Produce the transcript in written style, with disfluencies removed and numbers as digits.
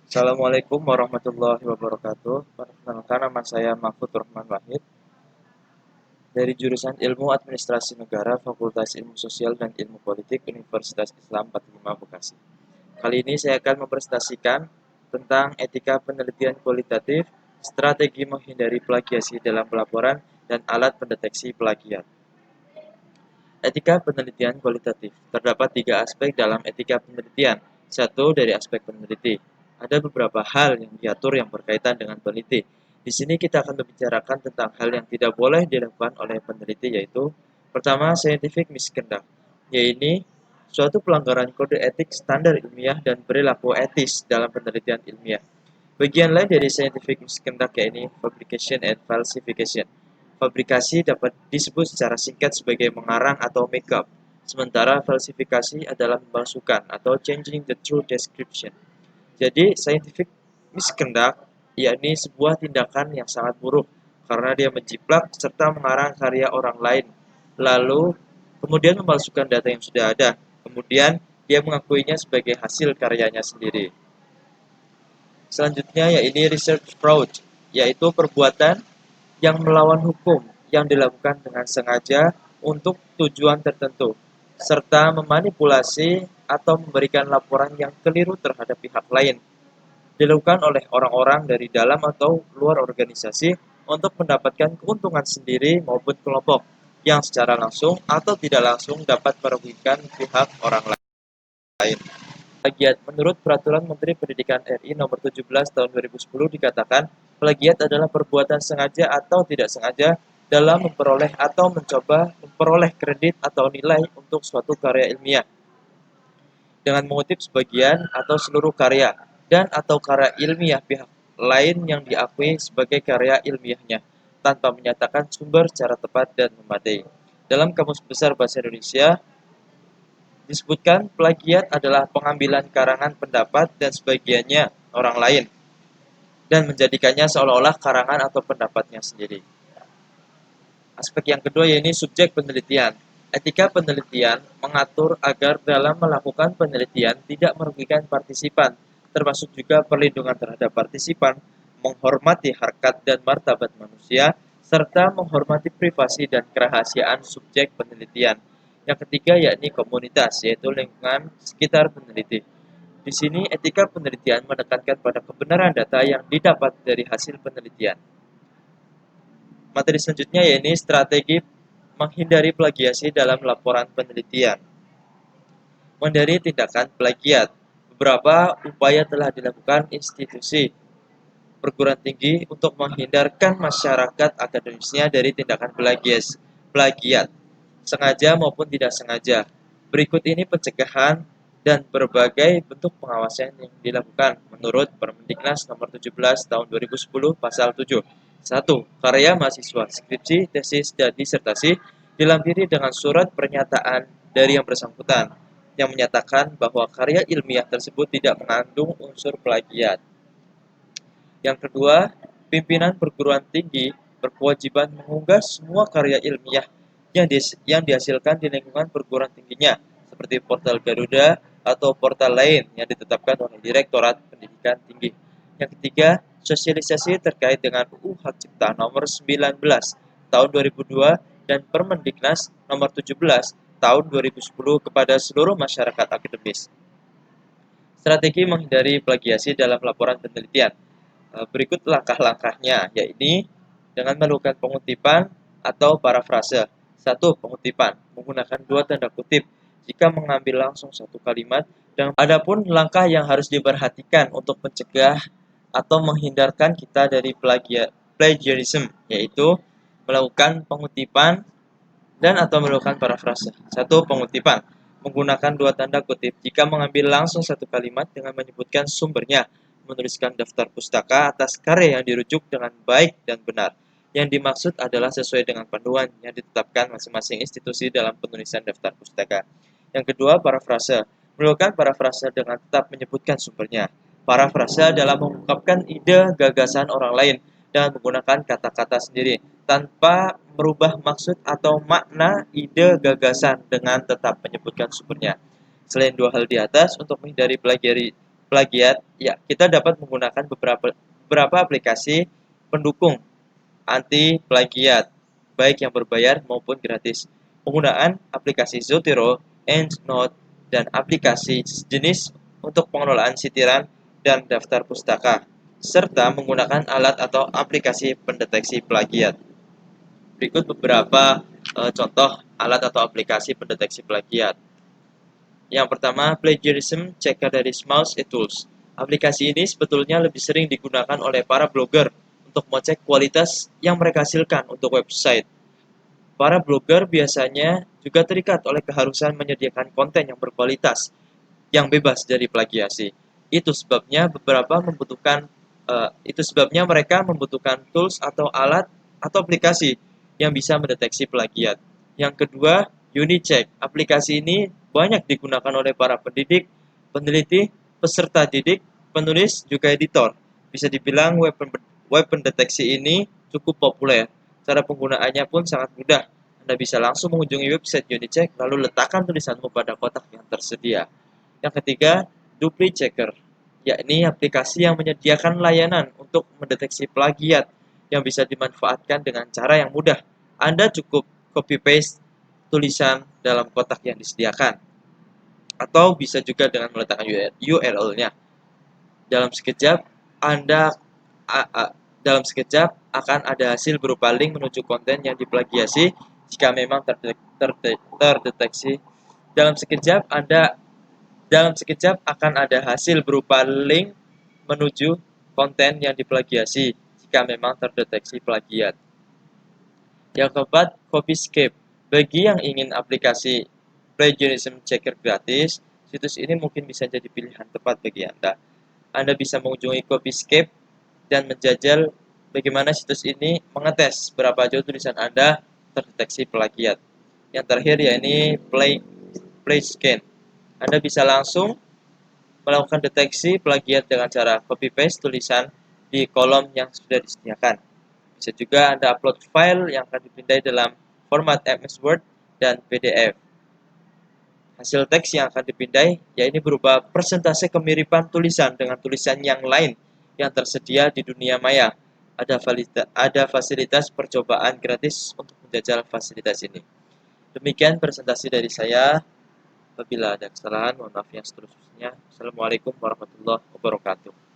Assalamualaikum warahmatullahi wabarakatuh. Perkenalkan, nama saya Mahfud Rahman Wahid dari jurusan Ilmu Administrasi Negara, Fakultas Ilmu Sosial dan Ilmu Politik, Universitas Islam 45 Bekasi. Kali ini saya akan mempresentasikan tentang etika penelitian kualitatif, strategi menghindari plagiasi dalam pelaporan, dan alat pendeteksi plagiat. Etika penelitian kualitatif. Terdapat tiga aspek dalam etika penelitian. Satu, dari aspek peneliti. Ada beberapa hal yang diatur yang berkaitan dengan peneliti. Di sini kita akan membicarakan tentang hal yang tidak boleh dilakukan oleh peneliti, yaitu pertama, scientific misconduct, yaitu suatu pelanggaran kode etik, standar ilmiah, dan perilaku etis dalam penelitian ilmiah. Bagian lain dari scientific misconduct yaitu fabrication and falsification. Fabrikasi dapat disebut secara singkat sebagai mengarang atau make up, sementara falsifikasi adalah memalsukan atau changing the true description. Jadi, scientific misconduct yakni sebuah tindakan yang sangat buruk karena dia menjiplak serta mengarang karya orang lain, lalu kemudian memalsukan data yang sudah ada. Kemudian dia mengakuinya sebagai hasil karyanya sendiri. Selanjutnya yaitu research fraud, yaitu perbuatan yang melawan hukum yang dilakukan dengan sengaja untuk tujuan tertentu, serta memanipulasi atau memberikan laporan yang keliru terhadap pihak lain, dilakukan oleh orang-orang dari dalam atau luar organisasi untuk mendapatkan keuntungan sendiri maupun kelompok yang secara langsung atau tidak langsung dapat merugikan pihak orang lain. Plagiat. Menurut Peraturan Menteri Pendidikan RI Nomor 17 Tahun 2010 dikatakan, plagiat adalah perbuatan sengaja atau tidak sengaja dalam memperoleh atau mencoba memperoleh kredit atau nilai untuk suatu karya ilmiah dengan mengutip sebagian atau seluruh karya dan atau karya ilmiah pihak lain yang diakui sebagai karya ilmiahnya tanpa menyatakan sumber secara tepat dan memadai. Dalam Kamus Besar Bahasa Indonesia, disebutkan plagiat adalah pengambilan karangan pendapat dan sebagiannya orang lain dan menjadikannya seolah-olah karangan atau pendapatnya sendiri. Aspek yang kedua yaitu subjek penelitian. Etika penelitian mengatur agar dalam melakukan penelitian tidak merugikan partisipan, termasuk juga perlindungan terhadap partisipan, menghormati harkat dan martabat manusia, serta menghormati privasi dan kerahasiaan subjek penelitian. Yang ketiga yakni komunitas, yaitu lingkungan sekitar peneliti. Di sini etika penelitian menekankan pada kebenaran data yang didapat dari hasil penelitian. Materi selanjutnya yaitu strategi menghindari plagiasi dalam laporan penelitian. Menghindari tindakan plagiat. Beberapa upaya telah dilakukan institusi perguruan tinggi untuk menghindarkan masyarakat akademisnya dari tindakan plagiat, sengaja maupun tidak sengaja. Berikut ini pencegahan dan berbagai bentuk pengawasan yang dilakukan menurut Permendiknas Nomor 17 Tahun 2010 Pasal 7. 1. Karya mahasiswa, skripsi, tesis, dan disertasi dilampiri dengan surat pernyataan dari yang bersangkutan yang menyatakan bahwa karya ilmiah tersebut tidak mengandung unsur plagiat. Yang kedua, pimpinan perguruan tinggi berkewajiban mengunggah semua karya ilmiah yang dihasilkan di lingkungan perguruan tingginya, seperti portal Garuda atau portal lain yang ditetapkan oleh Direktorat Pendidikan Tinggi. Yang ketiga, sosialisasi terkait dengan UU Hak Cipta Nomor 19 Tahun 2002 dan Permendiknas Nomor 17 Tahun 2010 kepada seluruh masyarakat akademis. Strategi menghindari plagiasi dalam laporan penelitian. Berikut langkah-langkahnya, yaitu dengan melakukan pengutipan atau parafrase. 1. Pengutipan menggunakan dua tanda kutip jika mengambil langsung satu kalimat, dan adapun langkah yang harus diperhatikan untuk mencegah atau menghindarkan kita dari plagiarism, yaitu melakukan pengutipan dan atau melakukan parafrase. 1. Pengutipan menggunakan dua tanda kutip jika mengambil langsung satu kalimat dengan menyebutkan sumbernya, menuliskan daftar pustaka atas karya yang dirujuk dengan baik dan benar. Yang dimaksud adalah sesuai dengan panduan yang ditetapkan masing-masing institusi dalam penulisan daftar pustaka. Yang kedua, parafrase. Melakukan parafrase dengan tetap menyebutkan sumbernya. Parafrase adalah mengungkapkan ide gagasan orang lain dengan menggunakan kata-kata sendiri, tanpa merubah maksud atau makna ide gagasan dengan tetap menyebutkan sumbernya. Selain dua hal di atas, untuk menghindari plagiat, ya kita dapat menggunakan beberapa aplikasi pendukung anti plagiat, baik yang berbayar maupun gratis. Penggunaan aplikasi Zotero, EndNote, dan aplikasi jenis untuk pengelolaan sitiran dan daftar pustaka, serta menggunakan alat atau aplikasi pendeteksi plagiat. Berikut beberapa contoh alat atau aplikasi pendeteksi plagiat. Yang pertama, Plagiarism Checker dari Smouse Tools. Aplikasi ini sebetulnya lebih sering digunakan oleh para blogger untuk mengecek kualitas yang mereka hasilkan untuk website. Para blogger biasanya juga terikat oleh keharusan menyediakan konten yang berkualitas, yang bebas dari plagiasi. Itu sebabnya mereka membutuhkan tools atau alat atau aplikasi yang bisa mendeteksi plagiat. Yang kedua, UniCheck. Aplikasi ini banyak digunakan oleh para pendidik, peneliti, peserta didik, penulis, juga editor. Bisa dibilang web pendeteksi ini cukup populer. Cara penggunaannya pun sangat mudah. Anda bisa langsung mengunjungi website UniCheck, lalu letakkan tulisanmu pada kotak yang tersedia. Yang ketiga, Dupli Checker, yakni aplikasi yang menyediakan layanan untuk mendeteksi plagiat yang bisa dimanfaatkan dengan cara yang mudah. Anda cukup copy-paste tulisan dalam kotak yang disediakan, atau bisa juga dengan meletakkan URL-nya. Dalam sekejap, Anda dalam sekejap akan ada hasil berupa link menuju konten yang diplagiasi jika memang terdeteksi. Dalam sekejap, dalam sekejap akan ada hasil berupa link menuju konten yang diplagiasi jika memang terdeteksi plagiat. Yang keempat, Copyscape. Bagi yang ingin aplikasi plagiarism checker gratis, situs ini mungkin bisa jadi pilihan tepat bagi Anda. Anda bisa mengunjungi Copyscape dan menjajal bagaimana situs ini mengetes berapa jauh tulisan Anda terdeteksi plagiat. Yang terakhir yakni PlayScan. Anda bisa langsung melakukan deteksi plagiat dengan cara copy paste tulisan di kolom yang sudah disediakan. Bisa juga Anda upload file yang akan dipindai dalam format MS Word dan PDF. Hasil teks yang akan dipindai yaitu berupa persentase kemiripan tulisan dengan tulisan yang lain yang tersedia di dunia maya. Ada fasilitas percobaan gratis untuk menjajal fasilitas ini. Demikian presentasi dari saya. Apabila ada kesalahan, mohon maaf yang seterusnya. Assalamualaikum warahmatullahi wabarakatuh.